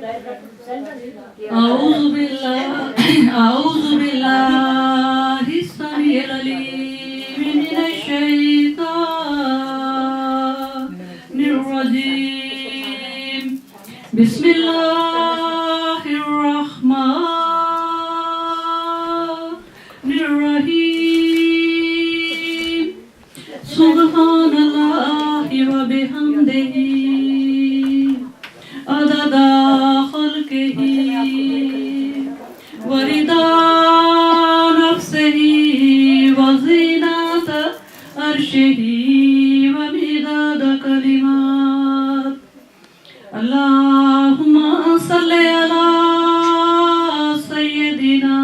أعوذ بالله السميع العليم من الشيطان الرجيم. بسم الله الرحمن الرحيم. سبحان الله وبحمده عدد خلقه ورضا نفسه وزينة عرشه ومداد كلمات. اللهم صل على سيدنا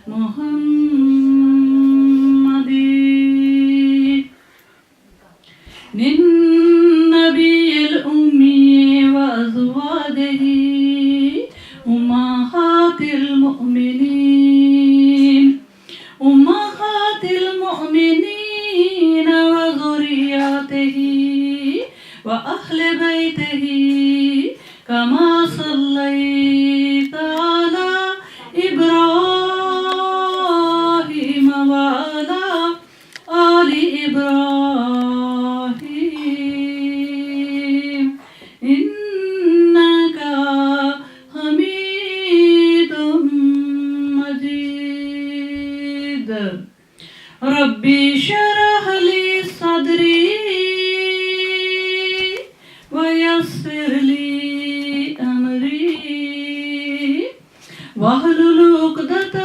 محمد النبي الأمي وأزواجه أمهات المؤمنين وذرياته وأهل بيته كما صليت على إبراهيم وعلى آل إبراهيم إنك حميد مجيد. ربي اشرح لي صدري ويسر لي أمري واحلل عقدة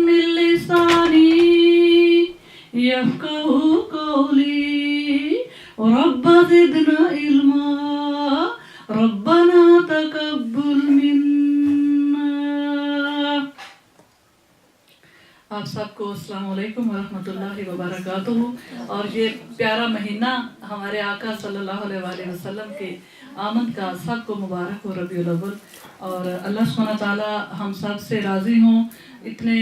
من لساني يفقهوا قولي. رب زدنا علما ربنا تقبل منا. آپ سب کو السلام علیکم ورحمۃ اللہ وبرکاتہ. اور یہ پیارا مہینہ ہمارے آقا صلی اللہ علیہ وآلہ وسلم کے آمد کا سب کو مبارک ہو ربیع الاول. اور اللہ سبحانہ تعالیٰ ہم سب سے راضی ہوں. اتنے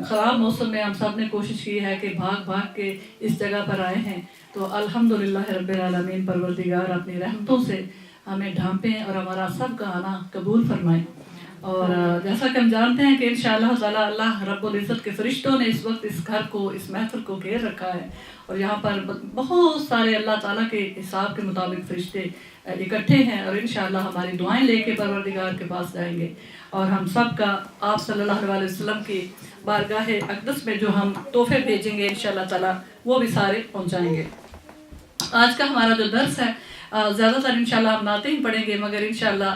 خراب موسم میں ہم سب نے کوشش کی ہے کہ بھاگ بھاگ کے اس جگہ پر آئے ہیں. تو الحمدللہ رب العالمین پروردگار اپنی رحمتوں سے ہمیں ڈھانپیں اور ہمارا سب کا آنا قبول فرمائیں. اور جیسا کہ ہم جانتے ہیں کہ انشاءاللہ تعالیٰ اللہ رب العزت کے فرشتوں نے اس وقت اس گھر کو اس محفل کو گھیر رکھا ہے. اور یہاں پر بہت سارے اللہ تعالیٰ کے حساب کے مطابق فرشتے اکٹھے ہیں اور انشاءاللہ ہماری دعائیں لے کے پروردگار کے پاس جائیں گے. اور ہم سب کا آپ صلی اللہ علیہ وسلم کی بارگاہ اقدس میں جو ہم تحفے بھیجیں گے انشاءاللہ تعالیٰ وہ بھی سارے پہنچائیں گے. آج کا ہمارا جو درس ہے زیادہ تر انشاءاللہ ہم نعتیں ہی پڑھیں گے، مگر انشاءاللہ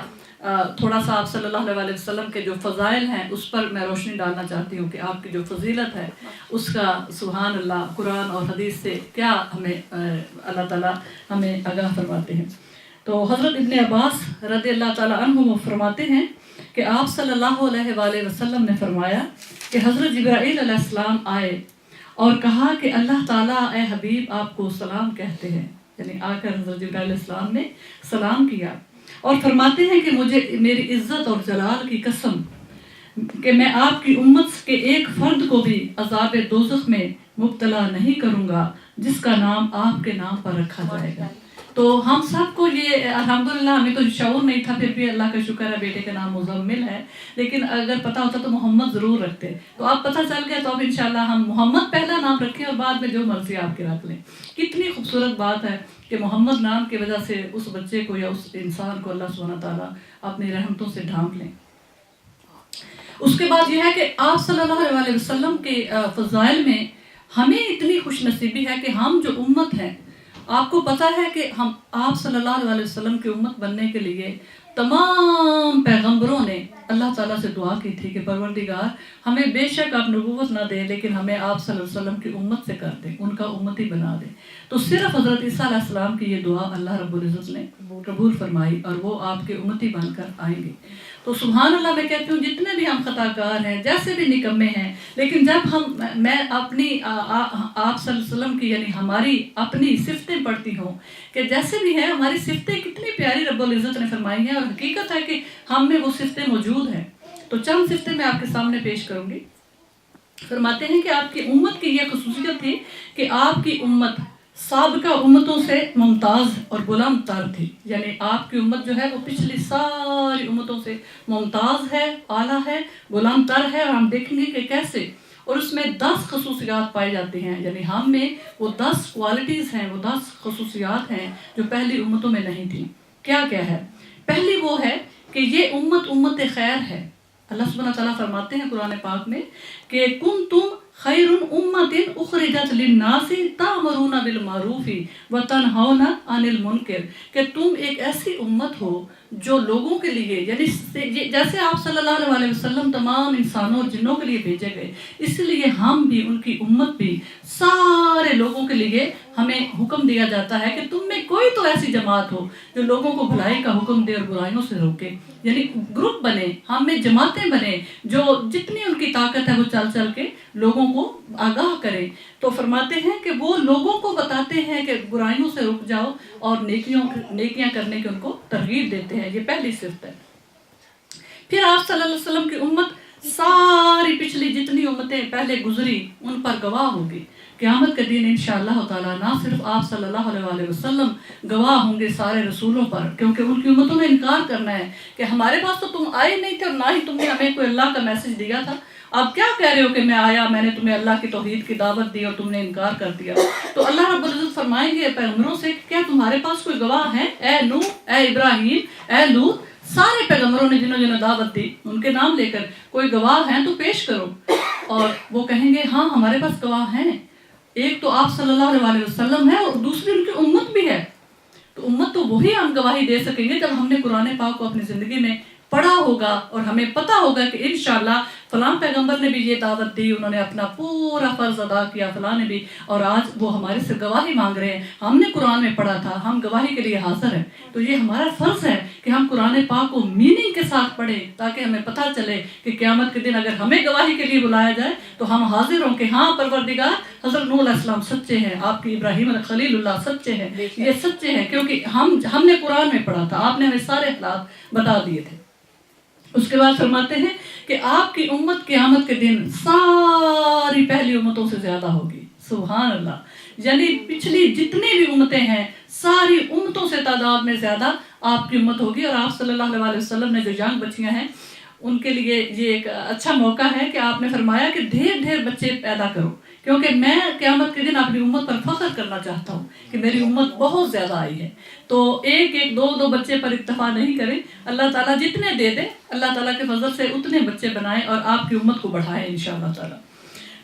تھوڑا سا آپ صلی اللہ علیہ وسلم کے جو فضائل ہیں اس پر میں روشنی ڈالنا چاہتی ہوں کہ آپ کی جو فضیلت ہے اس کا سبحان اللہ قرآن اور حدیث سے کیا ہمیں اللہ تعالیٰ ہمیں آگاہ فرماتے ہیں. تو حضرت ابن عباس رضی اللہ تعالیٰ عنہ فرماتے ہیں کہ آپ صلی اللہ علیہ وآلہ وسلم نے فرمایا کہ حضرت جبرائیل علیہ السلام آئے اور کہا کہ اللہ تعالیٰ اے حبیب آپ کو سلام کہتے ہیں. یعنی آ کر حضرت جبرائیل علیہ السلام نے سلام کیا اور فرماتے ہیں کہ مجھے میری عزت اور جلال کی قسم کہ میں آپ کی امت کے ایک فرد کو بھی عذاب دوزخ میں مبتلا نہیں کروں گا جس کا نام آپ کے نام پر رکھا جائے گا. تو ہم سب کو یہ الحمدللہ ہمیں تو شعور نہیں تھا، پھر بھی اللہ کا شکر ہے بیٹے کا نام مزمل ہے، لیکن اگر پتہ ہوتا تو محمد ضرور رکھتے. تو اب پتہ چل گیا تو اب انشاءاللہ ہم محمد پہلا نام رکھیں اور بعد میں جو مرضی آپ کے رکھ لیں. کتنی خوبصورت بات ہے کہ محمد نام کی وجہ سے اس بچے کو یا اس انسان کو اللہ سبحانہ تعالیٰ اپنی رحمتوں سے ڈھانپ لیں. اس کے بعد یہ ہے کہ آپ صلی اللہ علیہ وسلم کے فضائل میں ہمیں اتنی خوش نصیبی ہے کہ ہم جو امت ہیں، آپ کو پتہ ہے کہ ہم آپ صلی اللہ علیہ وسلم کی امت بننے کے لیے تمام پیغمبروں نے اللہ تعالیٰ سے دعا کی تھی کہ پروردگار ہمیں بے شک آپ نبوت نہ دیں لیکن ہمیں آپ صلی اللہ علیہ وسلم کی امت سے کر دیں، ان کا امتی بنا دیں. تو صرف حضرت عیسیٰ علیہ السلام کی یہ دعا اللہ رب العزت نے قبول فرمائی اور وہ آپ کے امتی بن کر آئیں گے. تو سبحان اللہ میں کہتی ہوں جتنے بھی ہم خطا کار ہیں، جیسے بھی نکمے ہیں، لیکن جب میں اپنی آپ صلی اللہ علیہ وسلم کی یعنی ہماری اپنی صفتیں پڑھتی ہوں کہ جیسے بھی ہیں ہماری صفتیں کتنی پیاری رب العزت نے فرمائی ہیں اور حقیقت ہے کہ ہم میں وہ صفتیں موجود ہیں. تو چند صفتیں میں آپ کے سامنے پیش کروں گی. فرماتے ہیں کہ آپ کی امت کی یہ خصوصیت تھی کہ آپ کی امت साबिका उम्मतों से मुमताज़ और बुलंद तर थी, यानी आपकी उम्मत जो है वो पिछली सारी उम्मतों से मुमताज़ है, आला है, बुलंद तर है। और हम देखेंगे कि कैसे, और उसमें 10 खसूसियात पाई जाती हैं, यानी हम में वो 10 क्वालिटीज़ हैं, वो 10 खसूसियात हैं जो पहली उम्मतों में नहीं थी। क्या क्या है? पहली वो है कि ये उम्मत खैर है। अल्लाह सुब्हानहू व तआला फरमाते हैं कुरान पाक में कि कुंतुम खैरुन उम्मतिन उखरिजत लिन्नासी तामरूना बिल मारूफी व तनहौना अनिल मुनकर, कि तुम एक ऐसी उम्मत हो जो लोगों के लिए, यानी जैसे आप सल्लल्लाहु अलैहि वसल्लम तमाम इंसानों और जिन्नों के लिए भेजे गए, इसलिए हम भी, उनकी उम्मत भी, सारे लोगों के लिए हमें हुक्म दिया जाता है कि तुम में कोई तो ऐसी जमात हो जो लोगों को भलाई का हुक्म दे और बुराइयों से रोके। यानी ग्रुप बने, हम में जमातें बने जो जितनी उनकी ताकत है वो चल चल के लोगों को आगाह करें। तो फरमाते हैं कि वो लोगों को बताते हैं कि बुराइयों से रुक जाओ और नेकियां करने की उनको तरगीब देते हैं। ये पहली सिफत है। फिर आप सल्लल्लाहु अलैहि वसल्लम की उम्मत सारी पिछली जितनी उम्मतें पहले गुजरी उन पर गवाह होगी। क़यामत के दिन इंशाअल्लाह ताला ना सिर्फ आप सल्लल्लाहु अलैहि वसल्लम गवाह होंगे सारे रसूलों पर, क्योंकि उनकी उम्मतों ने इनकार करना है कि हमारे पास तो तुम आए नहीं थे और ना ही तुमने हमें कोई अल्लाह का मैसेज दिया था। आप क्या कह रहे हो कि मैं आया, मैंने तुम्हें अल्लाह की तौहीद की दावत दी और तुमने इनकार कर दिया। तो अल्लाह रब्बुल इज्जत फरमाएंगे पैगंबरों से, क्या तुम्हारे पास कोई गवाह है? ए नूह, ए इब्राहीम, ए लूत, सारे पैगंबरों ने जिन्होंने दावत दी उनके नाम लेकर, कोई गवाह हैं तो पेश करो। और वो कहेंगे हाँ हमारे पास गवाह हैं, एक तो आप सल्लल्लाहु अलैहि वसल्लम है और दूसरी उनकी उम्मत भी है। तो उम्मत तो वही हम गवाही दे सकेंगे जब हमने कुरान पाक को अपनी ज़िंदगी में पढ़ा होगा और हमें पता होगा कि इंशाअल्लाह फलां पैगंबर ने भी ये दावत दी, उन्होंने अपना पूरा फ़र्ज़ अदा किया, फलां ने भी, और आज वो हमारे से गवाही मांग रहे हैं। हमने कुरान में पढ़ा था, हम गवाही के लिए हाज़िर हैं। तो ये हमारा फ़र्ज़ है कि हम कुरान पाक को मीनिंग के साथ पढ़ें, ताकि हमें पता चले कि क़यामत के दिन अगर हमें गवाही के लिए बुलाया जाए तो हम हाजिर हों कि हाँ परवरदिगार हज़रत नूह अलैहिस्सलाम सच्चे हैं, आपकी इब्राहीम खलीलुल्लाह सच्चे हैं, ये सच्चे हैं, क्योंकि हमने कुरान में पढ़ा था, आपने हमें सारे हालात बता दिए थे। उसके बाद फरमाते हैं कि आपकी उम्मत क़यामत के दिन सारी पहली उम्मतों से ज़्यादा होगी। सुभान अल्लाह, यानी पिछली जितनी भी उम्मतें हैं सारी उम्मतों से तादाद में ज़्यादा आपकी उम्मत होगी। और आप सल्लल्लाहु अलैहि वसल्लम ने जो यंग बच्चियां हैं उनके लिए ये एक अच्छा मौका है कि आपने फरमाया कि ढेर ढेर बच्चे पैदा करो, क्योंकि मैं क़यामत के दिन अपनी उम्मत पर फख्र करना चाहता हूँ कि मेरी उम्मत बहुत ज़्यादा आई है। तो एक एक दो दो बच्चे पर इत्तफा नहीं करें, अल्लाह ताला जितने दे दे अल्लाह ताला के फजल से उतने बच्चे बनाएं और आपकी उम्मत को बढ़ाएं इंशाअल्लाह ताला।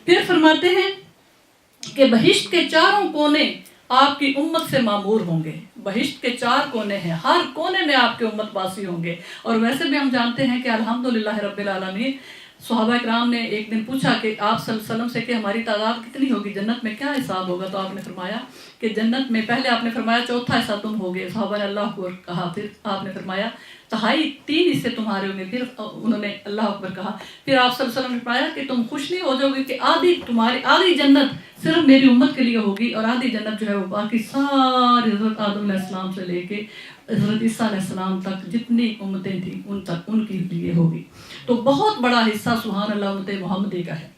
फिर फरमाते हैं कि बहिश्त के चारों कोने आपकी उम्मत से मामूर होंगे। बहिश्त के 4 कोने हैं, हर कोने में आपके उम्मत वासी होंगे। और वैसे भी हम जानते हैं कि अल्हम्दुलिल्लाह रब्बिल आलमीन, सहाबा इकराम ने एक दिन पूछा कि आप सल्लल्लाहु अलैहि वसल्लम से कि हमारी तादाद कितनी होगी, जन्नत में क्या हिसाब होगा। तो आपने फरमाया कि जन्नत में, पहले आपने फरमाया चौथा हिस्सा तुम होगे, सहाबा ने अल्लाह अकबर कहा। फिर आपने फरमाया तिहाई 3 हिस्से तुम्हारे होंगे, फिर उन्होंने अल्लाह अकबर कहा। फिर आप सल्लल्लाहु अलैहि वसल्लम ने फरमाया कि तुम खुश नहीं हो जाओगे कि आधी जन्नत सिर्फ मेरी उम्मत के लिए होगी और आधी जन्नत जो है वो बाकी सारी हज़रत आदम अलैहिस्सलाम से लेके हज़रत ईसा अलैहिस्सलाम तक जितनी उम्मतें थी उन तक उनके लिए होगी। तो बहुत बड़ा हिस्सा सुभान अल्लाह उम्मत मोहम्मदी का है।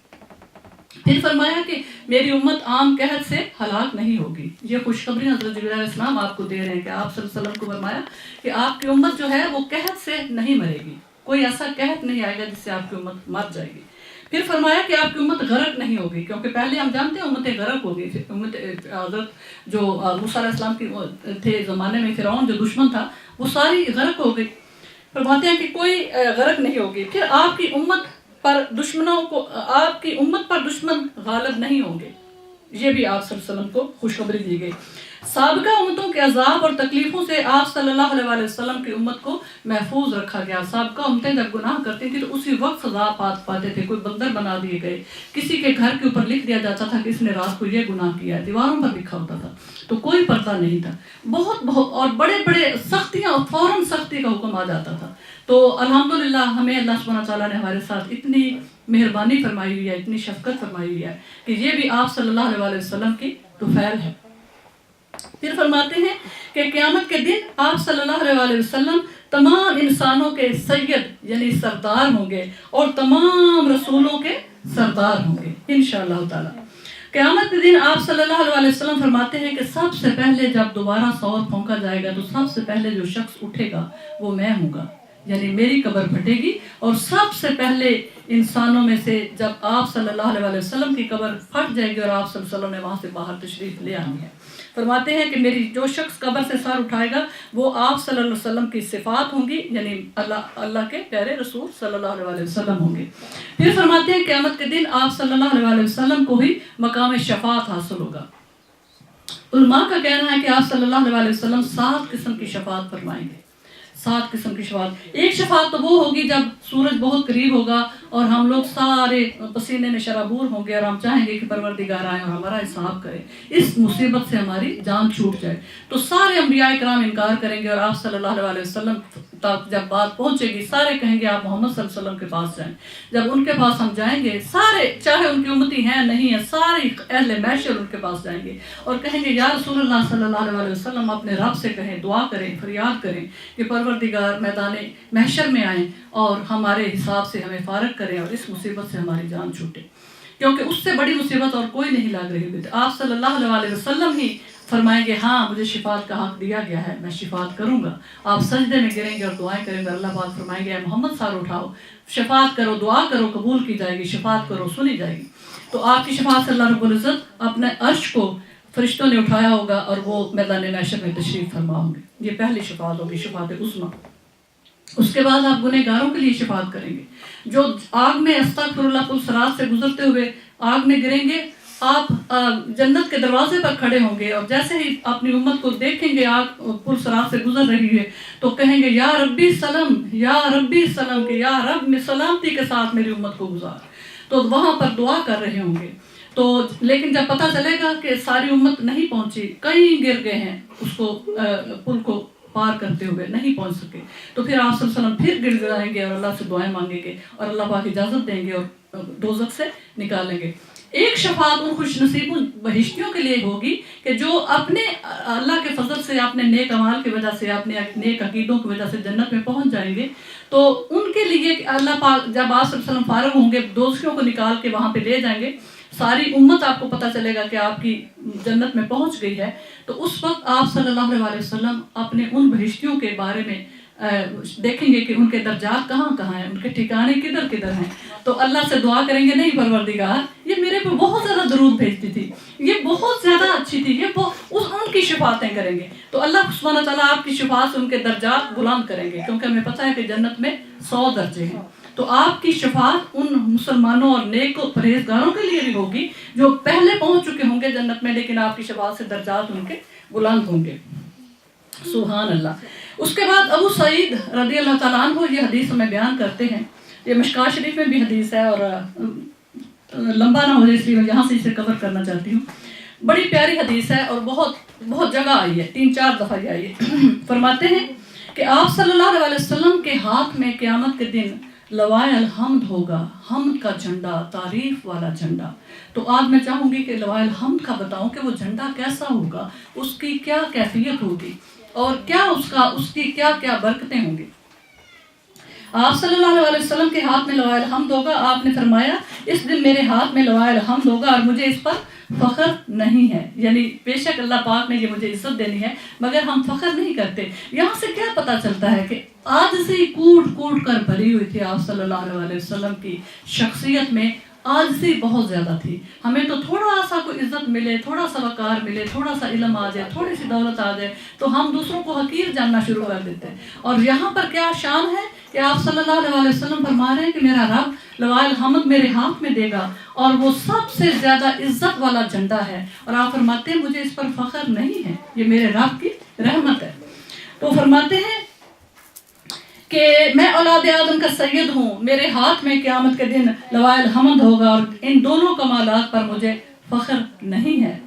फिर फरमाया कि मेरी उम्मत आम कहत से हलाक नहीं होगी। ये खुशखबरी हज़रत जिब्रील अलैहिस्सलाम आपको दे रहे हैं कि आप सल्लल्लाहु अलैहि वसल्लम को फरमाया कि आपकी उम्मत जो है वो कहत से नहीं मरेगी, कोई ऐसा कहत नहीं आएगा जिससे आपकी उम्मत मर जाएगी। फिर फरमाया कि आपकी उम्मत गरक नहीं होगी, क्योंकि पहले हम जानते हैं उम्मतें गरक होगी। उम्मत हज़रत जो मूसा अलैहिस्सलाम की थे ज़माने में, फ़िरौन जो दुश्मन था वो सारी गरक हो गई। फरमाते हैं कि कोई गरक नहीं होगी। फिर आपकी उम्मत पर दुश्मन गालिब नहीं होंगे, ये भी आप सल्लल्लाहु अलैहि वसल्लम को खुशखबरी दी गई। साबिका उम्मतों के अजाब और तकलीफ़ों से आप सल्लल्लाहु अलैहि वसल्लम की उम्मत को महफूज रखा गया। साबिका उम्मतें जब गुनाह करती थी तो उसी वक्त सजा पाते थे। कोई बंदर बना दिए गए, किसी के घर के ऊपर लिख दिया जाता था कि इसने रात को ये गुनाह किया है, दीवारों पर लिखा होता था, तो कोई पर्दा नहीं था। बहुत और बड़े बड़े सख्तियाँ, फौरन सख्ती का हुक्म आ जाता था। तो अल्हम्दुलिल्लाह हमें अल्लाह सुब्हानहू तआला ने हमारे साथ इतनी मेहरबानी फरमाई हुई है, इतनी शफकत फरमाई हुई है कि ये भी आप सल्लल्लाहु अलैहि वसल्लम की तुफैल है। फिर फरमाते हैं कि क़यामत के दिन आप सल्लल्लाहु अलैहि वसल्लम तमाम इंसानों के सैयद यानी सरदार होंगे और तमाम रसूलों के सरदार होंगे इंशाअल्लाह ताला। क़यामत के दिन आप सल्लल्लाहु अलैहि वसल्लम फरमाते हैं कि सबसे पहले जब दोबारा सौर फूंका जाएगा तो सबसे पहले जो शख्स उठेगा वो मैं हूँगा, यानी मेरी कब्र फटेगी। और सबसे पहले इंसानों में से जब आप सल्लल्लाहु अलैहि वसल्लम की कब्र फट जाएगी और आप सल्लल्लाहु अलैहि वसल्लम ने वहाँ से बाहर तशरीफ़ ले आनी है, फरमाते हैं कि मेरी जो शख्स कब्र से सर उठाएगा वो आप सल्लल्लाहु अलैहि वसल्लम की सिफ़ात होंगी, यानी अल्लाह के प्यारे रसूल सल्लल्लाहु अलैहि वसल्लम होंगे। फिर फरमाते हैं क़यामत के दिन आप सल्लल्लाहु अलैहि वसल्लम को ही मकाम शफ़ाअत हासिल होगा। उलमा का कहना है कि आप सल्लल्लाहु अलैहि वसल्लम 7 किस्म की शफ़ाअत फरमाएंगे, 7 किस्म की शफ़ाअत। एक शफ़ाअत तो वो होगी जब सूरज बहुत करीब होगा और हम लोग सारे पसीने में शराबूर होंगे और हम चाहेंगे कि परवरदिगार आए और हमारा हिसाब करे, इस मुसीबत से हमारी जान छूट जाए। तो सारे अंबिया किराम इनकार करेंगे और आप सल्लल्लाहु अलैहि वसल्लम तक जब बात पहुंचेगी सारे कहेंगे आप मोहम्मद सल्लल्लाहु अलैहि वसल्लम के पास जाएं। जब उनके पास हम जाएंगे सारे, चाहे उनकी उम्मती हैं नहीं है, सारे अहले महशर उनके पास जाएंगे और कहेंगे या रसूलुल्लाह सल्लल्लाहु अलैहि वसल्लम अपने रब से कहें, दुआ करें, फरियाद करें कि परवरदिगार मैदान महशर में आएँ और हमारे हिसाब से हमें फारग करें और इस मुसीबत से हमारी जान छूटे, क्योंकि उससे बड़ी मुसीबत और कोई नहीं लग रही हुई। आप सल्लल्लाहु अलैहि वसल्लम ही फरमाएंगे हाँ मुझे शिफात का हक दिया गया है, मैं शिफात करूंगा। आप सजदे में गिरेंगे और दुआएं करेंगे, अल्लाह पाक फरमाएंगे मोहम्मद सर उठाओ, शिफात करो, दुआ करो, कबूल की जाएगी, शिफात करो, सुनी जाएगी। तो आपकी शिफात से अल्लाह रब्बुल इज्जत अपने अर्श को फरिश्तों ने उठाया होगा और वो मैदान महशर में तशरीफ फरमा होंगे। ये पहली शिफात होगी, शिफात उस्मा। उसके बाद आप गुनहगारों के लिए शिफात करेंगे जो आग में अस्तगफिरुल्लाह पुल सिरात से गुजरते हुए आग में गिरेंगे। आप जन्नत के दरवाजे पर खड़े होंगे और जैसे ही अपनी उम्मत को देखेंगे आग पुल सिरात से गुजर रही है तो कहेंगे या रब्बी सलम, या रब्बी सलम, के या रब में सलामती के साथ मेरी उम्मत को गुजार। तो वहाँ पर दुआ कर रहे होंगे। तो लेकिन जब पता चलेगा कि सारी उम्मत नहीं पहुंची, कई गिर गए हैं उसको पुल को पार करते हुए नहीं पहुंच सके, तो फिर आप सल्लल्लाहु अलैहि वसल्लम फिर गिड़गिड़ाएंगे और अल्लाह से दुआएं मांगेंगे और अल्लाह पाक इजाज़त देंगे और दोज़ख से निकालेंगे। एक शफात उन खुशनसीबों बहिश्तियों के लिए होगी कि जो अपने अल्लाह के फजल से, अपने नेक अमाल की वजह से, अपने नेक अकीदों की वजह से जन्नत में पहुंच जाएंगे। तो उनके लिए अल्लाह पाक जब आप सल्लल्लाहु अलैहि वसल्लम फारग होंगे, दोषियों को निकाल के वहाँ पे ले जाएंगे, सारी उम्मत आपको पता चलेगा कि आपकी जन्नत में पहुंच गई है। तो उस वक्त आप सल्लल्लाहु अलैहि वसल्लम अपने उन बहिश्तियों के बारे में देखेंगे कि उनके दर्जात कहाँ कहाँ हैं, उनके ठिकाने किधर किधर हैं। तो अल्लाह से दुआ करेंगे, नहीं परवरदिगार ये मेरे पे बहुत ज़्यादा दरूद भेजती थी, ये बहुत ज़्यादा अच्छी थी, ये उनकी शिफातें करेंगे। तो अल्लाह सुब्हानहू व तआला आपकी शिफात से उनके दर्जात बुलंद करेंगे, क्योंकि हमें पता है कि जन्नत में 100 दर्जे हैं। तो आपकी शिफात उन मुसलमानों और नेक परहेजगारों के लिए भी होगी जो पहले पहुंच चुके होंगे जन्नत में, लेकिन आपकी शिफात से दर्जात उनके बुलंद होंगे। सुभान अल्लाह। उसके बाद अबू सईद रज़ी अल्लाह तआला अन्हु ये हदीस में बयान करते हैं, ये मिशकात शरीफ में भी हदीस है और लंबा ना हो जाए इसलिए मैं यहाँ से इसे कवर करना चाहती हूँ। बड़ी प्यारी हदीस है और बहुत बहुत जगह आई है, 3-4 दफ़ा आई है। फरमाते हैं कि आप सल्लल्लाहु अलैहि वसल्लम के हाथ में क़यामत के दिन लवाए हम्द होगा, हम्द का झंडा, तारीफ वाला झंडा। तो आज मैं चाहूँगी कि लवाए हम्द का बताऊँ कि वो झंडा कैसा होगा, उसकी क्या कैफियत होगी और क्या उसकी क्या क्या बरकतें होंगी। आप सल्लल्लाहु अलैहि वसल्लम के हाथ में लवाए हम्द होगा। आपने फरमाया इस दिन मेरे हाथ में लवाए हम्द होगा और मुझे इस पर फ़ख्र नहीं है, यानी बेशक अल्लाह पाक ने ये मुझे इज्जत देनी है मगर हम फ़ख्र नहीं करते। यहाँ से क्या पता चलता है कि आज से कूट कूट कर भरी हुई थी आप सल्लल्लाहु अलैहि वसल्लम की शख्सियत में, आज से बहुत ज़्यादा थी। हमें तो थोड़ा सा कोई इज्जत मिले, थोड़ा सा वकार मिले, थोड़ा सा इल्म आ जाए, थोड़ी सी दौलत आ जाए तो हम दूसरों को हकीर जानना शुरू कर देते हैं। और यहाँ पर क्या शान है कि आप सल्लल्लाहु अलैहि वसल्लम फरमा रहे हैं कि मेरा रब लवाए हम्द मेरे हाथ में देगा और वो सबसे ज़्यादा इज्जत वाला झंडा है। और आप फरमाते हैं मुझे इस पर फ़ख्र नहीं है, ये मेरे रब की रहमत है। तो फरमाते हैं कि मैं औलाद आदम का सैयद हूँ, मेरे हाथ में क़यामत के दिन लवाए हम्द होगा और इन दोनों कमालात पर मुझे फ़ख्र नहीं है।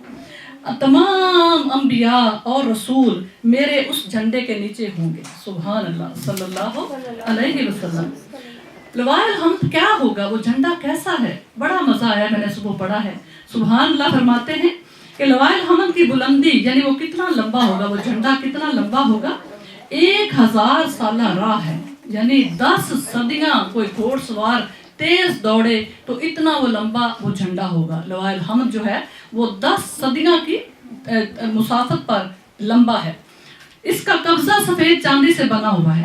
तमाम अंबिया और रसूल मेरे उस झंडे के नीचे होंगे। सुभान अल्लाह सल्लल्लाहु अलैहि वसल्लम। लवाए हम्द क्या होगा, वो झंडा कैसा है, बड़ा मज़ा आया, मैंने सुबह पढ़ा है। सुभान अल्लाह फरमाते हैं कि लवाए हम्द की बुलंदी यानी वो कितना लंबा होगा, वो झंडा कितना लंबा होगा, 1000 साल राह है, यानी 10 सदियाँ कोई घोड़सवार तेज दौड़े तो इतना वो लंबा वो झंडा होगा। लवाइल हमद जो है वो 10 सदियां की मुसाफत पर लंबा है। इसका कब्जा सफेद चांदी से बना हुआ है,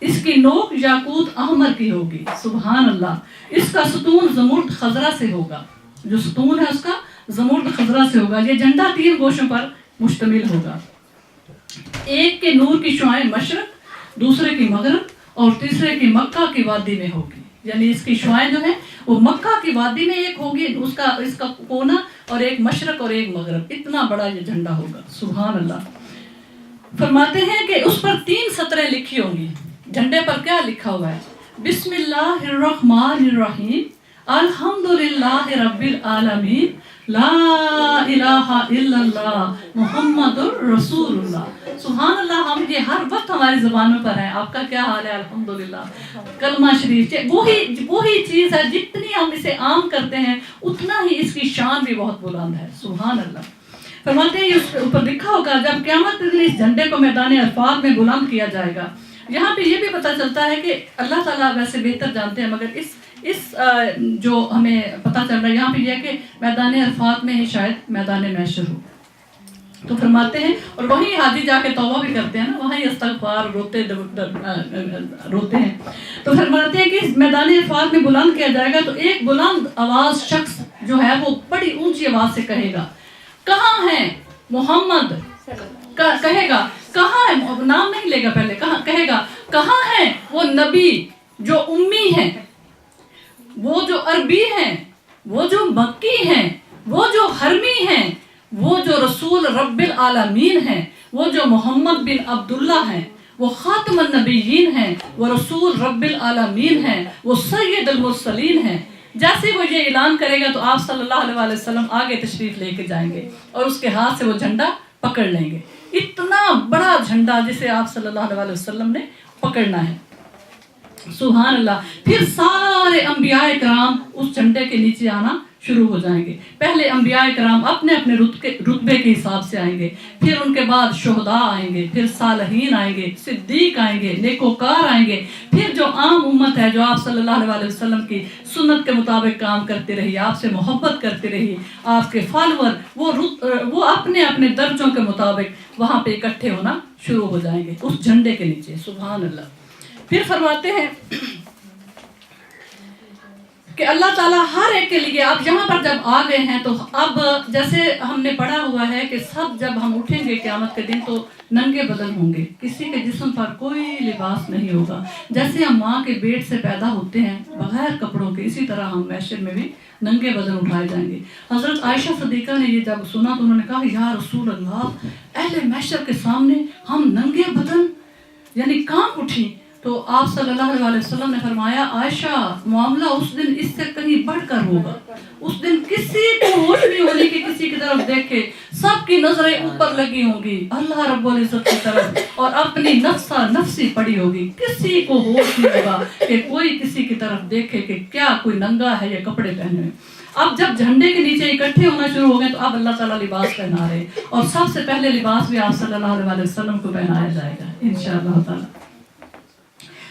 इसकी नोक याकूत अहमर की होगी, सुभान अल्लाह। इसका सतून जमुर्द खजरा से होगा, जो सतून है उसका जमुर्द खजरा से होगा। ये झंडा 3 गोशों पर मुश्तमिल होगा। एक के नूर की शुआएं मशरक, दूसरे की मगरब और तीसरे की मक्का की वादी में होगी। यानी इसकी शुआएं जो है वो मक्का की वादी में एक होगी, उसका इसका कोना, और एक मशरक और एक मगरब। इतना बड़ा ये झंडा होगा, सुभान अल्लाह। फरमाते हैं कि उस पर 3 सतरें लिखी होंगी। झंडे पर क्या लिखा हुआ है? बिस्मिल्लाहिर्रहमानिर्रहीम, अल्हम्दुलिल्लाहि रब्बिल आलमीन, ला इलाहा इल्लल्लाह, मुहम्मदुर रसूलुल्लाह। सुभान अल्लाह। हम ये हर वक्त हमारी ज़बानों पर है। आपका क्या हाल है? अल्हम्दुलिल्लाह। कलमा शरीफ वही चीज़ है, जितनी हम इसे आम करते हैं उतना ही इसकी शान भी बहुत बुलंद है, सुभान अल्लाह। फरमाते हैं उसके ऊपर लिखा होगा, जब क़यामत के दिन इस झंडे को मैदान अरफात में बुलंद किया जाएगा। यहाँ पे ये भी पता चलता है कि अल्लाह ताला वैसे बेहतर जानते हैं, मगर इस जो हमें पता चल रहा है यहाँ पे यह कि मैदान अरफात में ही शायद मैदान महशर हो। तो फरमाते हैं, और वहीं हाजी जाके तौबा भी करते हैं ना, वहीं इस्तग़फ़ार रोते हैं। तो फरमाते हैं कि इस मैदान अरफात में बुलंद किया जाएगा तो एक बुलंद आवाज़ शख्स जो है वो बड़ी ऊंची आवाज़ से कहेगा, कहाँ है मोहम्मद? कहेगा कहाँ है, नाम नहीं लेगा पहले, कहेगा कहाँ है वो नबी जो उम्मी है, वो जो अरबी हैं, वो जो मक्की हैं, वो जो हरमी हैं, वो जो रसूल रब्बिल आलमीन हैं, वो जो मोहम्मद बिन अब्दुल्ला हैं, वो खातमुन नबिय्यीन हैं, वो रसूल रब्बिल आलमीन हैं, वो सय्यदुल मुरसलीन हैं। जैसे वो ये ऐलान करेगा तो आप सल्लल्लाहु अलैहि वसल्लम आगे तशरीफ लेके जाएंगे और उसके हाथ से वो झंडा पकड़ लेंगे। इतना बड़ा झंडा जिसे आप सल्लल्लाहु अलैहि वसल्लम ने पकड़ना है, सुभान अल्लाह। फिर सारे अंबियाए कराम उस झंडे के नीचे आना शुरू हो जाएंगे। पहले अंबियाए कराम अपने अपने रुतबे के हिसाब से आएंगे, फिर उनके बाद शुहदा आएंगे, फिर सालहीन आएंगे, सिद्दीक आएंगे, नेकोकार आएंगे, फिर जो आम उम्मत है जो आप सल्लल्लाहु अलैहि वसल्लम की सुन्नत के मुताबिक काम करती रही, आपसे मोहब्बत करती रही, आपके फॉलोअर, वो अपने अपने दर्जों के मुताबिक वहाँ पे इकट्ठे होना शुरू हो जाएंगे उस झंडे के नीचे, सुभान अल्लाह। फिर फरमाते हैं कि अल्लाह ताला हर एक के लिए, आप यहाँ पर जब आ गए हैं तो अब जैसे हमने पढ़ा हुआ है कि सब जब हम उठेंगे क़यामत के दिन तो नंगे बदन होंगे, किसी के जिस्म पर कोई लिबास नहीं होगा। जैसे हम माँ के पेट से पैदा होते हैं बगैर कपड़ों के, इसी तरह हम महशर में भी नंगे बदन उठाए जाएंगे। हज़रत आयशा सदीक़ा ने ये जब सुना तो उन्होंने कहा, या रसूल अल्लाह, अहले महशर के सामने हम नंगे बदन, यानी कांप उठी। तो आप सल्लल्लाहु अलैहि वसल्लम ने फरमाया, आयशा, मामला उस दिन इससे कहीं बढ़कर होगा। उस दिन किसी को होश नहीं होने की किसी की तरफ देखे, सबकी नजरें ऊपर लगी होंगी अल्लाह रब्बुल इज्जत की तरफ, और अपनी नफ्सा नफ्सी पड़ी होगी। किसी को होश नहीं होगा कि कोई किसी की तरफ देखे कि क्या कोई नंगा है या कपड़े पहने हुए। अब जब झंडे के नीचे इकट्ठे होना शुरू हो गए तो अब अल्लाह ताला लिबास पहना रहे, और सबसे पहले लिबास भी आप सल्लल्लाहु अलैहि वसल्लम को पहनाया जाएगा इंशाअल्लाह ताला।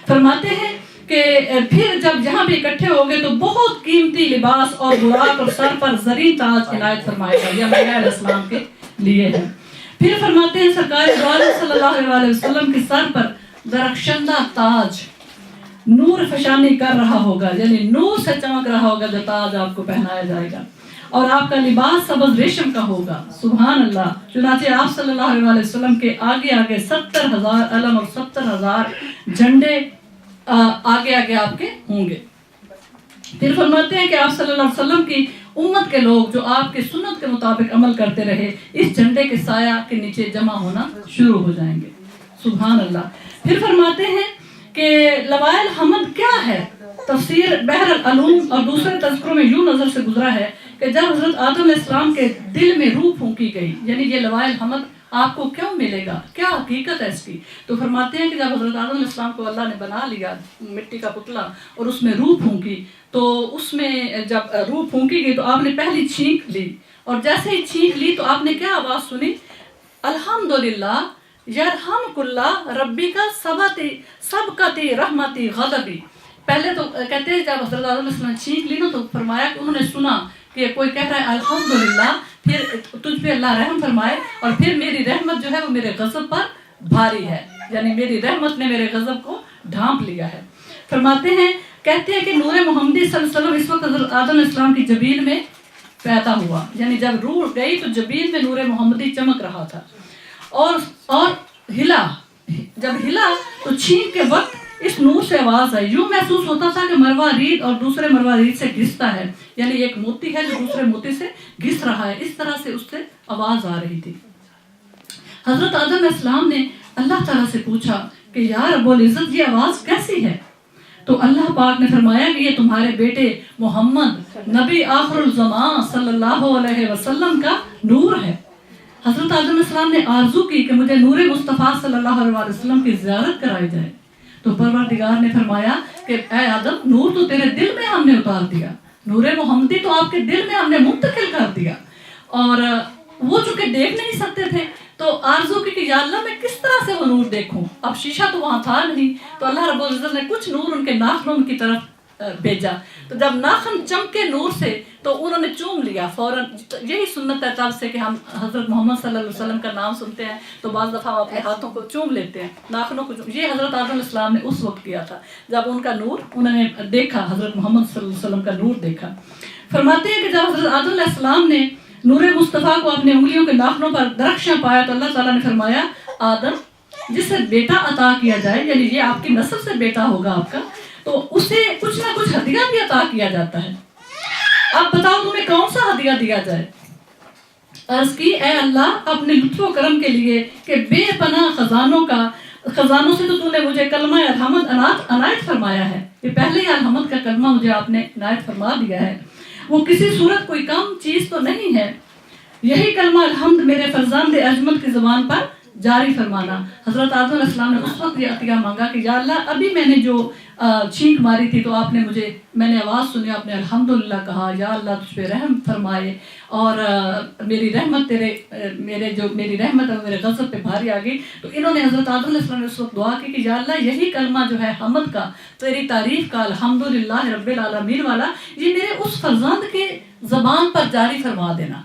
फरमाते हैं कि फिर जब जहाँ भी इकट्ठे हो गए तो बहुत कीमती लिबास और बुराक और सर पर जरी ताज इनायत फरमाएगा, यह अंबिया अलैहिस्सलाम के लिए है। फिर फरमाते हैं सरकार सल्लल्लाहु अलैहि वसल्लम के सर पर दरख्शंदा ताज नूर फशानी कर रहा होगा, यानी नूर से चमक रहा होगा जो ताज आपको पहनाया जाएगा, और आपका लिबास सबज रेशम का होगा, सुभान अल्लाह। चुनाचे आप सल्लल्लाहु अलैहि वसल्लम के आगे आगे 70,000 अलम और 70,000 झंडे आगे आगे आपके होंगे। फिर फरमाते हैं कि आप सल्लल्लाहु अलैहि वसल्लम की उम्मत के लोग जो आपके सुन्नत के मुताबिक अमल करते रहे इस झंडे के साया के नीचे जमा होना शुरू हो जाएंगे, सुभान अल्लाह। फिर फरमाते हैं कि लवाइल हमद क्या है? तफसीर बहर अलूम और दूसरे तज़किरों में यूं नजर से गुजरा है कि जब हजरत आदम अलैहिस्सलाम के दिल में रूह फूंकी गई, यानी ये लवाइल हमद आपको क्यों मिलेगा, क्या हकीकत है इसकी? तो फरमाते हैं कि जब हजरत आदम अलैहिस्सलाम को अल्लाह ने बना लिया मिट्टी का पुतला और उसमें रूह फूंकी, तो उसमें जब रूह फूंकी गई तो आपने पहली छींक ली, और जैसे ही छींक ली तो आपने क्या आवाज़ सुनी? अल्हम्दुलिल्लाह यरहमकुल्लाह रब्बी का सबकती रहमती गज़बी, पहले तो कहते हैं जब हज़रत आदम अलैहिस्सलाम ने छींक ली ना तो फरमाया कि उन्होंने सुना कि कोई कह रहा है अल्हम्दुलिल्लाह, फिर तुझ पे अल्लाह रहम फरमाए, और फिर मेरी रहमत जो है वो मेरे गज़ब पर भारी है, यानी मेरी रहमत ने मेरे गज़ब को ढांप लिया है। फरमाते हैं, कहते हैं कि नूर मोहम्मदी सल्लल्लाहु अलैहि वसल्लम इस वक्त हज़रत आदम अलैहिस्सलाम की जबीन में पैदा हुआ, यानी जब रूह गई तो जबीन में नूर मोहम्मदी चमक रहा था, और हिला, जब हिला तो छींक के वक्त इस नूर से आवाज आई। यूं महसूस होता था कि मरवा रीद और दूसरे मरवा रीद से घिसता है, यानी एक मोती है जो दूसरे मोती से घिस रहा है, इस तरह से उससे आवाज आ रही थी। हजरत आदम अलैहिस्सलाम ने अल्लाह ताला से पूछा कि या रब्बुल इज्जत, ये आवाज कैसी है? तो अल्लाह पाक ने फरमाया कि ये तुम्हारे बेटे मोहम्मद नबी आखिरुल ज़मान सल्लल्लाहु अलैहि वसल्लम का नूर है। हजरत आदम अलैहिस्सलाम ने आरजू की कि मुझे नूर मुस्तफ़ा सल्लल्लाहु अलैहि वसल्लम की ज़ियारत कराई जाए। तो परवरदिगार ने फरमाया कि ऐ आदम, नूर तो तेरे दिल में हमने उतार दिया, नूर मोहम्मदी तो आपके दिल में हमने मुंतकिल कर दिया, और वो चूंकि देख नहीं सकते थे तो आरज़ू की कि या अल्लाह मैं किस तरह से वो नूर देखूं। अब शीशा तो वहाँ था नहीं, तो अल्लाह रब्बुल इज़्ज़त ने कुछ नूर उनके नाखून की तरफ भेजा। तो जब नाखून चमके नूर से तो उन्होंने चूम लिया फौरन। यही सुन्नत है तब से कि हम हज़रत मोहम्मद सल्लल्लाहु अलैहि वसल्लम का नाम सुनते हैं तो बाज़ दफ़ा हम अपने हाथों को चूम लेते हैं, नाखूनों को। ये हज़रत आदम अलैहिस्सलाम ने उस वक्त किया था जब उनका नूर उन्होंने देखा, हज़रत मोहम्मद सल्लल्लाहु अलैहि वसल्लम का नूर देखा। फरमाते हैं कि जब हज़रत आदम अलैहिस्सलाम ने नूर मुस्तफ़ा को अपने उंगलियों के नाखूनों पर दरख्शां पाया तो अल्लाह ताला ने फरमाया, आदम, जिसे बेटा अता किया जाए, यानी ये आपकी नस्ल से बेटा होगा आपका, तो उसे कुछ ना कुछ हदिया भी अता किया जाता है। अब बताओ तुम्हें कौन सा हदिया दिया जाए? अर्ज की, ए अल्लाह, अपने लुत्फ़ो करम के लिए कि बेपनाह खजानों से तो तूने मुझे कलमा अलहमद अनायत फरमाया है। ये पहले ही अलहमद का कलमा मुझे आपने इनायत फरमा दिया है। वो किसी सूरत कोई कम चीज तो नहीं है। यही कलमा अलहम्द मेरे फरजांद अजमत की ज़ुबान पर जारी फरमाना। हज़रत आदम अलैहिस्सलाम ने उस वक्त ये अतिया मांगा कि या अल्लाह, अभी मैंने जो छींक मारी थी तो मैंने आवाज़ सुनी, आपने अल्हम्दुलिल्लाह कहा, या अल्लाह तुझ पे रहम फरमाए, और मेरी रहमत मेरी रहमत है मेरे गज़ब पे भारी आ गई। तो इन्होंने हज़रत आदम अलैहिस्सलाम ने उस वक्त दुआ की कि या अल्लाह, यही कलमा जो है हम्द का, तेरी तारीफ़ का, अल्हम्दुलिल्लाह रब्बिल आलमीन वाला, ये मेरे उस फरजांद के ज़बान पर जारी फरमा देना।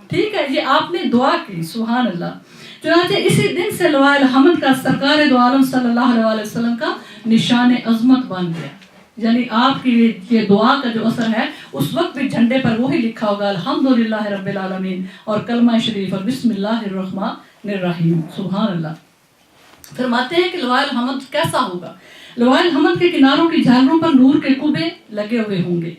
ठीक है, ये आपने दुआ की, सुभान अल्लाह। चुनांचे इसी दिन से लवाइल हम्द का सरकार दो आलम सल्लल्लाहु अलैहि वसल्लम का निशान अज़मत बन गया। यानी आपकी ये दुआ का जो असर है, उस वक्त भी झंडे पर वही लिखा होगा, अल्हम्दुलिल्लाह रब्बिल आलमीन, और कलमा शरीफ और बिस्मिल्लाहिर रहमानिर रहीम, सुभान अल्लाह। फरमाते हैं कि लवाइल हम्द कैसा होगा? लवाइल हम्द के किनारों की झालरों पर नूर के कुबे लगे हुए होंगे,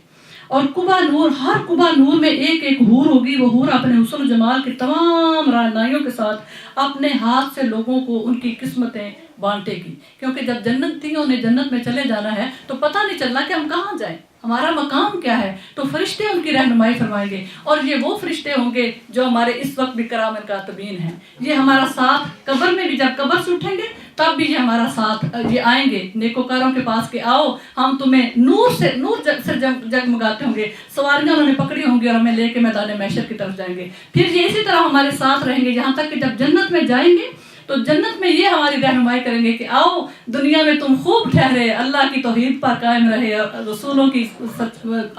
और कुबा नूर, हर कुबा नूर में एक एक हूर होगी। वो हूर अपने हुस्न जमाल की तमाम रानाइयों के साथ अपने हाथ से लोगों को उनकी किस्मतें बांटेगी, क्योंकि जब जन्नतियों ने जन्नत में चले जाना है तो पता नहीं चलना कि हम कहाँ जाएं, हमारा मकाम क्या है। तो फरिश्ते उनकी रहनुमाई फरमाएंगे, और ये वो फरिश्ते होंगे जो हमारे इस वक्त भी करामन कातिबीन हैं। ये हमारा साथ कब्र में भी, जब कब्र से उठेंगे तब भी ये हमारा साथ ये आएंगे नेकोकारों के पास के आओ हम तुम्हें नूर से जगमगाते होंगे, सवारियां उन्होंने पकड़ी होंगी और हमें लेके मैदान महशर की तरफ जाएंगे। फिर ये इसी तरह हमारे साथ रहेंगे यहाँ तक कि जब जन्नत में जाएंगे तो जन्नत में ये हमारी रहनुमाई करेंगे कि आओ दुनिया में तुम खूब ठहरे, अल्लाह की तौहीद पर कायम रहे, रसूलों की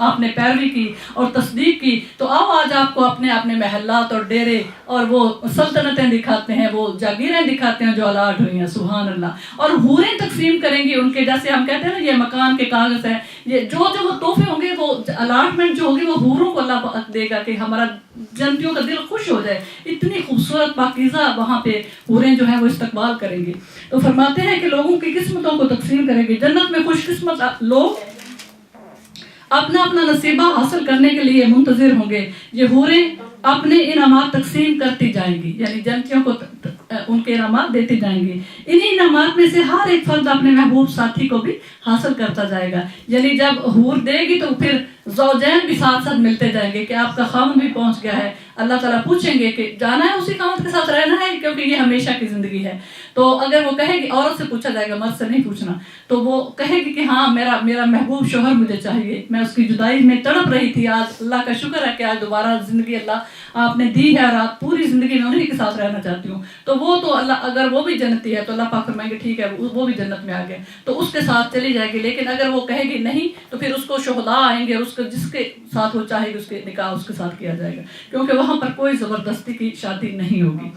आपने पैरवी की और तस्दीक की, तो आओ आज आपको अपने अपने महल्लात और डेरे और वो सल्तनतें दिखाते हैं, वो जागीरें दिखाते हैं जो अलाट हुई हैं, सुभान अल्लाह। और हूरें तकसीम करेंगी उनके, जैसे हम कहते हैं ना ये मकान के कागज हैं, ये जो वो तोहफे होंगे, वो अलाटमेंट जो होगी वो हूरों को अल्लाह देगा कि हमारा जन्नतियों का दिल खुश हो जाए। इतनी खूबसूरत पाकीज़ा वहाँ पे हूरें जो है वो इस्तकबाल करेंगी। तो फरमाते हैं कि लोगों की किस्मतों को तकसीम करेंगे। जन्नत में खुशकिस्मत लोग अपना अपना नसीबा हासिल करने के लिए मुंतजिर होंगे। ये हूरें अपने इनामात तकसीम करती जाएंगी, यानी जन्नतियों को उनके इनामात देती जाएंगी। इन्हीं इनामात में से हर एक फर्द अपने महबूब साथी को भी हासिल करता जाएगा। यानी जब हूर देगी तो फिर زوجین بھی ساتھ ساتھ ملتے جائیں گے کہ آپ کا خاوند بھی پہنچ گیا ہے. اللہ تعالیٰ پوچھیں گے کہ جانا ہے اسی خاوند کے ساتھ رہنا ہے کیونکہ یہ ہمیشہ کی زندگی ہے. تو اگر وہ کہے گی, عورت سے پوچھا جائے گا, مرد سے نہیں پوچھنا, تو وہ کہے گی کہ ہاں میرا محبوب شوہر مجھے چاہیے, میں اس کی جدائی میں تڑپ رہی تھی, آج اللہ کا شکر ہے کہ آج دوبارہ زندگی اللہ آپ نے دی ہے اور آپ پوری زندگی میں انہیں کے ساتھ رہنا چاہتی ہوں. تو وہ تو اللہ, اگر وہ بھی جنتی ہے تو اللہ پاک فرمائیں گے ٹھیک ہے وہ بھی جنت میں آ گئے, تو اس کے ساتھ چلی جائے گی. لیکن اگر وہ کہے گی نہیں تو پھر اس کو شہداء آئیں گے, اس کو جس کے ساتھ وہ چاہے گی اس کے نکاح اس کے ساتھ کیا جائے گا, کیونکہ وہاں پر کوئی زبردستی کی شادی نہیں ہوگی.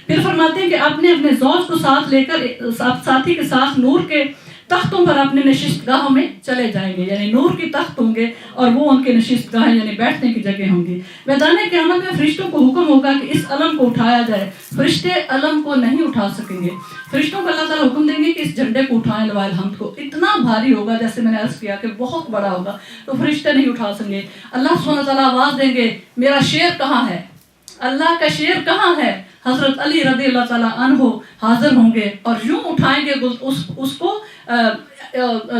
پھر فرماتے ہیں کہ اپنے زوج کو ساتھ لے کر ساتھی کے ساتھ نور کے تختوں پر اپنے نشست گاہوں میں چلے جائیں گے, یعنی نور کی تخت ہوں گے اور وہ ان کے نشست گاہیں یعنی بیٹھنے کی جگہ ہوں گی. میدان قیامت میں فرشتوں کو حکم ہوگا کہ اس علم کو اٹھایا جائے. فرشتے علم کو نہیں اٹھا سکیں گے. فرشتوں کو اللہ تعالیٰ حکم دیں گے کہ اس جھنڈے کو اٹھائیں, لوائے الحمد کو. اتنا بھاری ہوگا, جیسے میں نے عرض کیا کہ بہت بڑا ہوگا, تو فرشتے نہیں اٹھا سکیں گے. اللہ سبحانہ وتعالیٰ آواز دیں گے میرا شیر کہاں ہے, اللہ کا شیر کہاں ہے. حضرت علی رضی اللہ تعالیٰ عنہ حاضر ہوں گے اور یوں اٹھائیں گے اس کو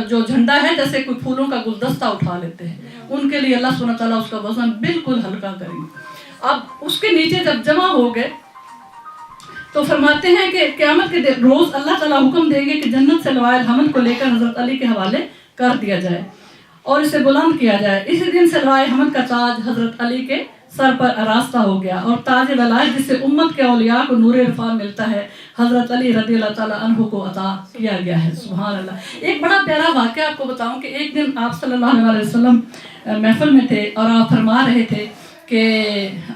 جو جھنڈا ہے جیسے کوئی پھولوں کا گلدستہ اٹھا لیتے ہیں. ان کے لیے اللہ سبحانہ تعالیٰ اس کا وزن بالکل ہلکا کریں گے. اب اس کے نیچے جب جمع ہو گئے تو فرماتے ہیں کہ قیامت کے روز اللہ تعالیٰ حکم دیں گے کہ جنت سے لوائے الحمد کو لے کر حضرت علی کے حوالے کر دیا جائے اور اسے بلند کیا جائے. اسی دن سے لوائے حمد کا تاج حضرت علی کے سر پر آراستہ ہو گیا, اور تاج ولایت جس سے امت کے اولیاء کو نور عرفان ملتا ہے حضرت علی رضی اللہ تعالیٰ عنہ کو عطا کیا گیا ہے. سبحان اللہ. ایک بڑا پیارا واقعہ آپ کو بتاؤں کہ ایک دن آپ صلی اللہ علیہ وسلم محفل میں تھے اور آپ فرما رہے تھے کہ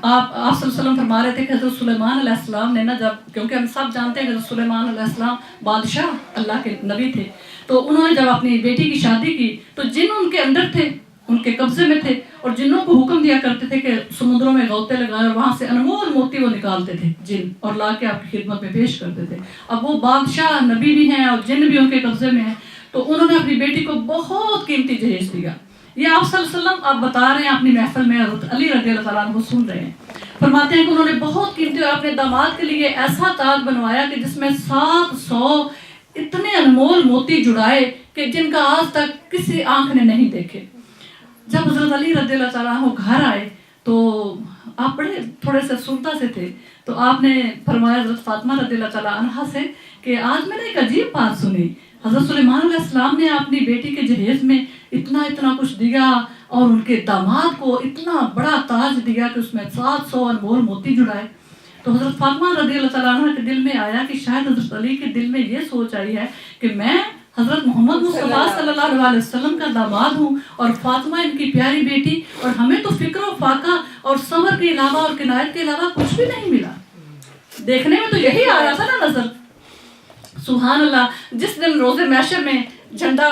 آپ صلی اللہ علیہ وسلم فرما رہے تھے کہ حضرت سلیمان علیہ السلام نے نا, جب کیونکہ ہم سب جانتے ہیں کہ حضرت سلیمان علیہ السلام بادشاہ اللہ کے نبی تھے, تو انہوں نے جب اپنی بیٹی کی شادی کی تو جن ان کے اندر تھے, ان کے قبضے میں تھے, اور جنوں کو حکم دیا کرتے تھے کہ سمندروں میں غوطے لگائیں اور وہاں سے انمول موتی وہ نکالتے تھے جن, اور لا کے آپ کی خدمت میں پیش کرتے تھے. اب وہ بادشاہ نبی بھی ہیں اور جن بھی ان کے قبضے میں ہیں, تو انہوں نے اپنی بیٹی کو بہت قیمتی جہیز دیا. یہ آپ صلی اللہ علیہ وسلم آپ بتا رہے ہیں اپنی محفل میں, حضرت علی رضی اللہ تعالیٰ عنہ سن رہے ہیں. فرماتے ہیں کہ انہوں نے بہت قیمتی اور اپنے داماد کے لیے ایسا تاج بنوایا کہ جس میں 700 اتنے انمول موتی جڑائے کہ جن کا آج تک کسی آنکھ نے نہیں دیکھے. جب حضرت علی رضی اللہ تعالیٰ عنہ گھر آئے تو آپ بڑے تھوڑے سے سنتا سے تھے, تو آپ نے فرمایا حضرت فاطمہ رضی اللہ تعالیٰ عنہ سے کہ آج میں نے ایک عجیب بات سنی. حضرت سلیمان علیہ السلام نے اپنی بیٹی کے جہیز میں اتنا کچھ دیا اور ان کے داماد کو اتنا بڑا تاج دیا کہ اس میں 700 انمول موتی جڑائے. تو حضرت فاطمہ رضی اللہ تعالیٰ عنہ کے دل میں آیا کہ شاید حضرت علی کے دل میں یہ سوچ آئی ہے کہ میں حضرت محمد مصطفیٰ صلی اللہ علیہ وسلم کا داماد ہوں اور فاطمہ ان کی پیاری بیٹی, اور ہمیں تو فکر و فاقہ اور صبر کے علاوہ اور کنایت کے علاوہ کچھ بھی نہیں ملا. دیکھنے میں تو یہی آ رہا تھا نا نظر. سبحان اللہ. جس دن روز محشر میں جھنڈا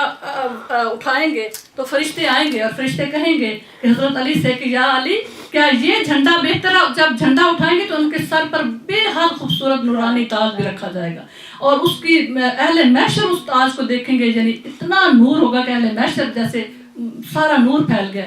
اٹھائیں گے تو فرشتے آئیں گے اور فرشتے کہیں گے کہ حضرت علی سے کہ یا علی کیا یہ جھنڈا بہتر ہے. جب جھنڈا اٹھائیں گے تو ان کے سر پر بے حد خوبصورت نورانی تاج بھی رکھا جائے گا, اور اس کی اہل محشر اس تاج کو دیکھیں گے, یعنی اتنا نور ہوگا کہ اہل محشر جیسے سارا نور پھیل گیا.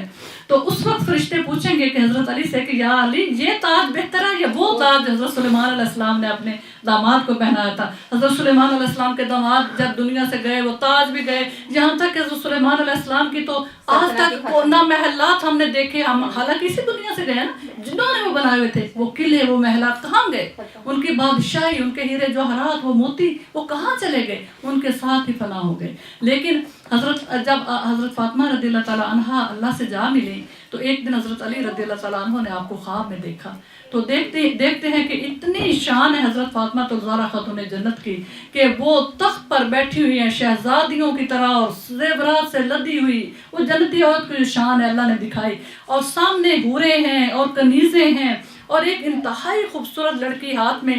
تو اس وقت فرشتے پوچھیں گے کہ حضرت علی سے کہ یا علی یہ تاج بہتر ہے یا وہ تاج حضرت سلیمان علیہ السلام نے اپنے داماد کو پہنایا تھا. حضرت سلیمان علیہ السلام کے داماد جب دنیا سے گئے وہ تاج بھی گئے, یہاں تک کہ حضرت سلیمان علیہ السلام کی تو آج تک نہ محلات ہم نے دیکھے. ہم حالانکہ اسی دنیا سے گئے نا, جنہوں نے وہ بنائے ہوئے تھے وہ قلعے وہ محلات کہاں گئے, ان کی بادشاہی ان کے ہیرے جواہرات وہ موتی وہ کہاں چلے گئے, ان کے ساتھ ہی فنا ہو گئے. لیکن جب حضرت فاطمہ رضی اللہ تعالیٰ عنہا اللہ سے جا ملی تو ایک دن حضرت علی رضی اللہ تعالیٰ عنہ نے آپ کو خواب میں دیکھا. تو دیکھتے ہیں کہ اتنی شان ہے حضرت فاطمہ الزہرا خاتون جنت کی کہ وہ تخت پر بیٹھی ہوئی ہیں شہزادیوں کی طرح اور زیورات سے لدی ہوئی. وہ جنتی عورت کی جو شان ہے اللہ نے دکھائی, اور سامنے حوریں ہیں اور کنیزیں ہیں, اور ایک انتہائی خوبصورت لڑکی ہاتھ میں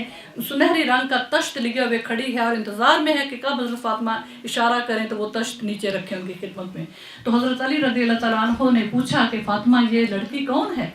سنہری رنگ کا تشت لیے ہوئے کھڑی ہے اور انتظار میں ہے کہ کب حضرت فاطمہ اشارہ کریں تو وہ تشت نیچے رکھیں ان کی خدمت میں. تو حضرت علی رضی اللہ تعالیٰ عنہ نے پوچھا کہ فاطمہ یہ لڑکی کون ہے؟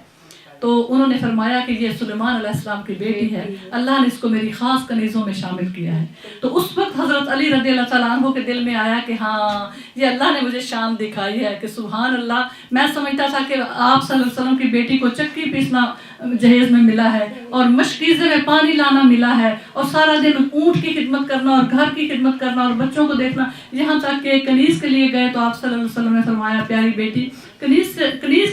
تو انہوں نے فرمایا کہ یہ سلیمان علیہ السلام کی بیٹی ہے, اللہ نے اس کو میری خاص کنیزوں میں شامل کیا ہے. تو اس وقت حضرت علی رضی اللہ تعالیٰ عنہ کے دل میں آیا کہ ہاں یہ اللہ نے مجھے شان دکھائی ہے کہ سبحان اللہ, میں سمجھتا تھا کہ آپ صلی اللہ علیہ وسلم کی بیٹی کو چکی پیسنا جہیز میں ملا ہے، اور مشکیزے میں پانی لانا ملا ہے، اور سارا دن اونٹ کی خدمت کرنا اور گھر کی خدمت کرنا اور بچوں کو دیکھنا، یہاں تک کہ کنیز کے لیے گئے تو آپ صلی اللہ علیہ وسلم نے فرمایا پیاری بیٹی کنیز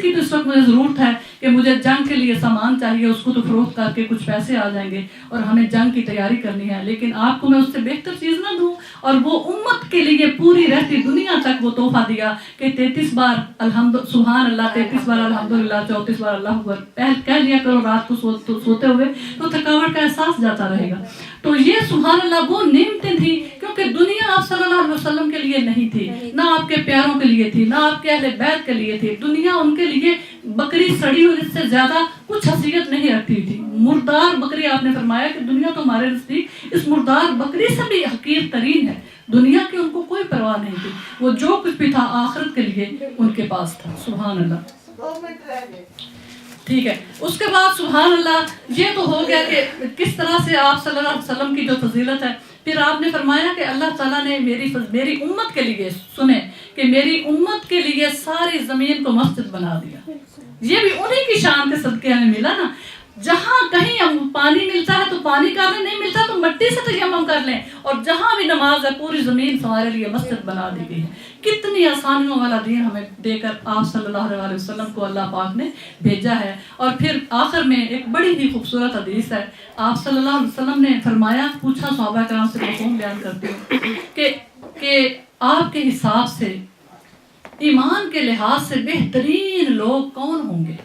کی تو اس وقت مجھے ضرورت ہے کہ مجھے جنگ کے لیے سامان چاہیے، اس کو تو فروخت کر کے کچھ پیسے آ جائیں گے اور ہمیں جنگ کی تیاری کرنی ہے، لیکن آپ کو میں اس سے بہتر چیز نہ دوں؟ اور وہ امت کے لیے پوری رہتی دنیا تک وہ تحفہ دیا کہ 33 بار سبحان اللہ، 33 بار الحمدللہ، 34 بار اللہ اکبر کہہ لیا کرو رات کو سوتے ہوئے، تو تھکاوٹ کا احساس جاتا رہے گا۔ تو یہ سبحان اللہ وہ نعمتیں تھیں، کیونکہ دنیا آپ صلی اللہ علیہ وسلم کے لیے نہیں تھی، نہ آپ کے پیاروں کے لیے تھی، نہ آپ کے اہل بیت کے لیے تھی، دنیا ان کے لیے بکری سڑی ہوئی سے زیادہ کچھ حیثیت نہیں رکھتی تھی۔ مردار بکری، آپ نے فرمایا کہ دنیا تو ہمارے نزدیک اس مردار بکری سے بھی حقیر ترین ہے، دنیا کی ان کو کوئی پرواہ نہیں تھی، وہ جو کچھ بھی تھا آخرت کے لیے ان کے پاس تھا۔ سبحان اللہ، ٹھیک ہے۔ اس کے بعد سبحان اللہ یہ تو ہو گیا کہ کس طرح سے آپ صلی اللہ علیہ وسلم کی جو فضیلت ہے، پھر آپ نے فرمایا کہ اللہ تعالیٰ نے میری امت کے لیے، سنیں کہ میری امت کے لیے ساری زمین کو مسجد بنا دیا۔ یہ بھی انہی کی شان کے صدقے ہمیں ملا نا، جہاں کہیں ہم پانی ملتا ہے تو پانی کر لیں، نہیں ملتا تو مٹی سے تیمم کر لیں، اور جہاں بھی نماز ہے پوری زمین ہمارے لیے مسجد بنا دی گئی ہے۔ کتنی آسانیوں والا دین ہمیں دے کر آپ صلی اللہ علیہ وسلم کو اللہ پاک نے بھیجا ہے۔ اور پھر آخر میں ایک بڑی ہی خوبصورت حدیث ہے، آپ صلی اللہ علیہ وسلم نے فرمایا، پوچھا صحابہ کرام سے، مفہوم بیان کرتی ہوں کہ آپ کے حساب سے ایمان کے لحاظ سے بہترین لوگ کون ہوں گے؟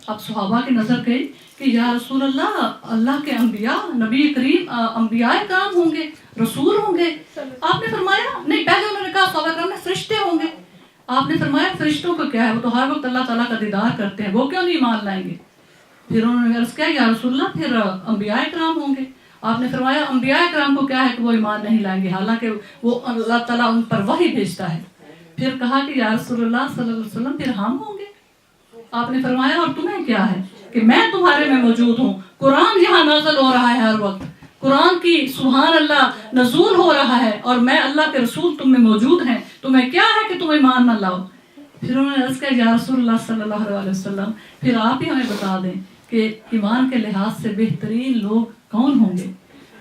اب صحابہ کی نظر گئی کہ یا رسول اللہ، اللہ کے انبیاء، نبی کریم، انبیاء کرام ہوں گے، رسول ہوں گے۔ آپ نے فرمایا نہیں، پہلے انہوں نے کہا صحابہ کرام نے فرشتے ہوں گے۔ آپ نے فرمایا فرشتوں کو کیا ہے، وہ تو ہر وقت اللہ تعالیٰ کا دیدار کرتے ہیں، وہ کیوں نہیں ایمان لائیں گے؟ پھر انہوں نے عرض کیا یا رسول اللہ پھر انبیاء کرام ہوں گے۔ آپ نے فرمایا انبیاء کرام کو کیا ہے کہ وہ ایمان نہیں لائیں گے، حالانکہ وہ اللہ تعالیٰ ان پر وحی بھیجتا ہے۔ پھر کہا کہ یا رسول اللہ صلی اللہ علیہ وسلم پھر ہم ہوں گے۔ آپ نے فرمایا اور تمہیں کیا ہے کہ میں تمہارے میں موجود ہوں، قرآن یہاں نازل ہو رہا ہے، ہر وقت قرآن کی سبحان اللہ نزول ہو رہا ہے، اور میں اللہ کے رسول تم میں موجود ہیں، تمہیں کیا ہے کہ تم ایمان نہ لاؤ؟ پھر انہوں نے عرض کیا یا رسول اللہ صلی اللہ علیہ وسلم پھر آپ ہی ہمیں بتا دیں کہ ایمان کے لحاظ سے بہترین لوگ کون ہوں گے؟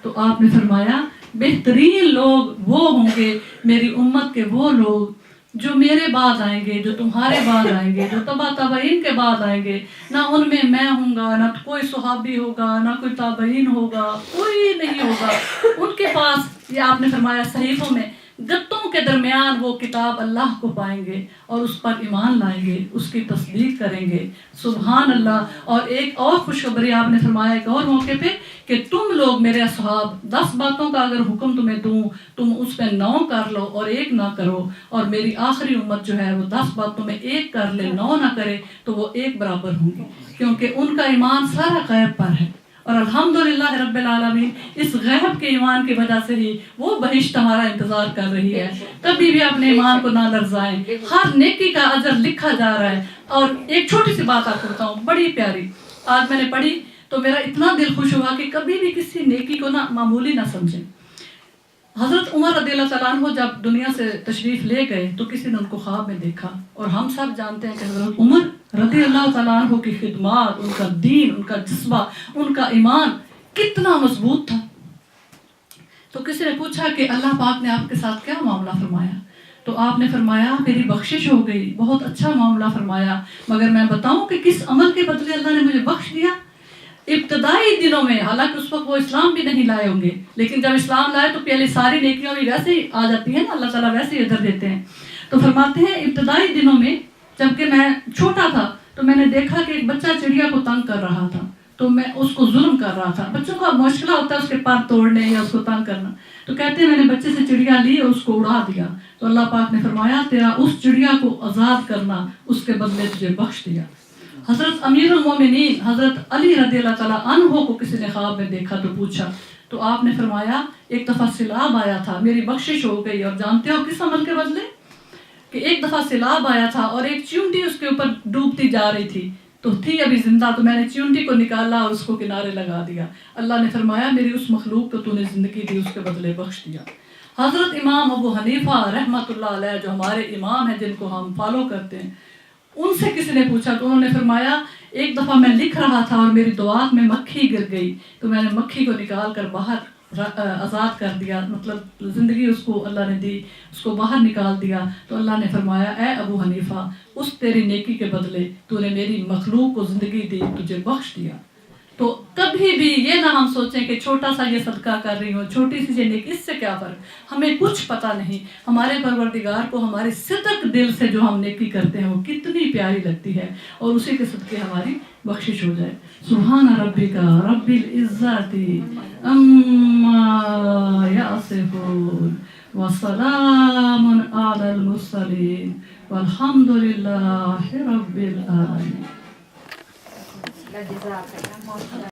تو آپ نے فرمایا بہترین لوگ وہ ہوں گے میری امت کے، وہ لوگ جو میرے بعد آئیں گے، جو تمہارے بعد آئیں گے، جو تبع تابعین کے بعد آئیں گے، نہ ان میں ہوں گا، نہ کوئی صحابی ہوگا، نہ کوئی تابعین ہوگا، کوئی نہیں ہوگا۔ ان کے پاس، یہ آپ نے فرمایا صحیفوں میں گتوں کے درمیان وہ کتاب اللہ کو پائیں گے اور اس پر ایمان لائیں گے، اس کی تصدیق کریں گے۔ سبحان اللہ۔ اور ایک اور خوشخبری آپ نے فرمایا ایک اور موقع پہ کہ تم لوگ میرے اصحاب 10 باتوں کا اگر حکم تمہیں دوں تم اس پہ 9 کر لو اور 1 نہ کرو، اور میری آخری امت جو ہے وہ 10 باتوں میں 1 کر لے 9 نہ کرے تو وہ 1 برابر ہوں گی، کیونکہ ان کا ایمان سارا غیب پر ہے۔ اور الحمدللہ رب العالمین اس غیب کے ایمان کی وجہ سے ہی وہ بہشت ہمارا انتظار کر رہی ہے۔ کبھی بھی اپنے ایمان کو نہ لرزائیں، ہر نیکی کا اجر لکھا جا رہا ہے۔ اور ایک چھوٹی سی بات آپ کو بتاؤں، بڑی پیاری، آج میں نے پڑھی تو میرا اتنا دل خوش ہوا کہ کبھی بھی کسی نیکی کو نہ معمولی نہ سمجھیں۔ حضرت عمر رضی اللہ تعالیٰ عنہ جب دنیا سے تشریف لے گئے تو کسی نے ان کو خواب میں دیکھا، اور ہم سب جانتے ہیں کہ حضرت عمر رضی اللہ تعالیٰ عنہ کی خدمات، ان کا دین، ان کا جذبہ، ان کا ایمان کتنا مضبوط تھا۔ تو کسی نے پوچھا کہ اللہ پاک نے آپ کے ساتھ کیا معاملہ فرمایا؟ تو آپ نے فرمایا میری بخشش ہو گئی، بہت اچھا معاملہ فرمایا، مگر میں بتاؤں کہ کس عمل کے بدلے اللہ نے مجھے بخش دیا؟ ابتدائی دنوں میں، حالانکہ اس وقت وہ اسلام بھی نہیں لائے ہوں گے، لیکن جب اسلام لائے تو پہلے ساری نیکیاں بھی ویسے ہی آ جاتی ہیں نا، اللہ تعالیٰ ویسے ہی ادھر دیتے ہیں۔ تو فرماتے ہیں ابتدائی دنوں میں جبکہ میں چھوٹا تھا تو میں نے دیکھا کہ ایک بچہ چڑیا کو تنگ کر رہا تھا، تو میں اس کو ظلم کر رہا تھا۔ بچوں کا مشکل ہوتا ہے اس کے پر توڑنے یا اس کو تنگ کرنا، تو کہتے ہیں میں نے بچے سے چڑیا لی اور اس کو اڑا دیا، تو اللہ پاک نے فرمایا تیرا اس چڑیا کو آزاد کرنا اس کے بدلے تجھے بخش دیا۔ حضرت امیر المومنین حضرت علی رضی اللہ تعالیٰ عنہ کو کسی نے خواب میں دیکھا تو پوچھا، تو آپ نے فرمایا ایک دفعہ سیلاب آیا تھا، میری بخشش ہو گئی، اور جانتے ہو کس عمل کے بدلے؟ کہ ایک دفعہ سیلاب آیا تھا اور ایک چیونٹی اس کے اوپر ڈوبتی جا رہی تھی، تو تھی ابھی زندہ، تو میں نے چیونٹی کو نکالا اور اس کو کنارے لگا دیا۔ اللہ نے فرمایا میری اس مخلوق کو تو نے زندگی دی، اس کے بدلے بخش دیا۔ حضرت امام ابو حنیفہ رحمۃ اللہ علیہ جو ہمارے امام ہیں جن کو ہم فالو کرتے ہیں، ان سے کسی نے پوچھا تو انہوں نے فرمایا ایک دفعہ میں لکھ رہا تھا اور میری دعات میں مکھی گر گئی تو میں نے مکھی کو نکال کر باہر آزاد کر دیا، مطلب زندگی اس کو اللہ نے دی، اس کو باہر نکال دیا. تو اللہ نے فرمایا اے ابو حنیفہ اس تیری نیکی کے بدلے تو نے میری مخلوق کو زندگی دی، تجھے بخش دیا. تو کبھی بھی یہ نہ ہم سوچیں کہ چھوٹا سا یہ صدقہ کر رہی ہوں، چھوٹی سی یہ نیکی، اس سے کیا فرق، ہمیں کچھ پتہ نہیں. ہمارے پروردگار کو ہمارے صدق دل سے جو ہم نیکی کرتے ہیں وہ کتنی پیاری لگتی ہے، اور اسی کے صدقے ہماری بخشش ہو جائے. سبحان ربک رب العزت عما یصفون وسلام علی المرسلین والحمد للہ رب العالمین.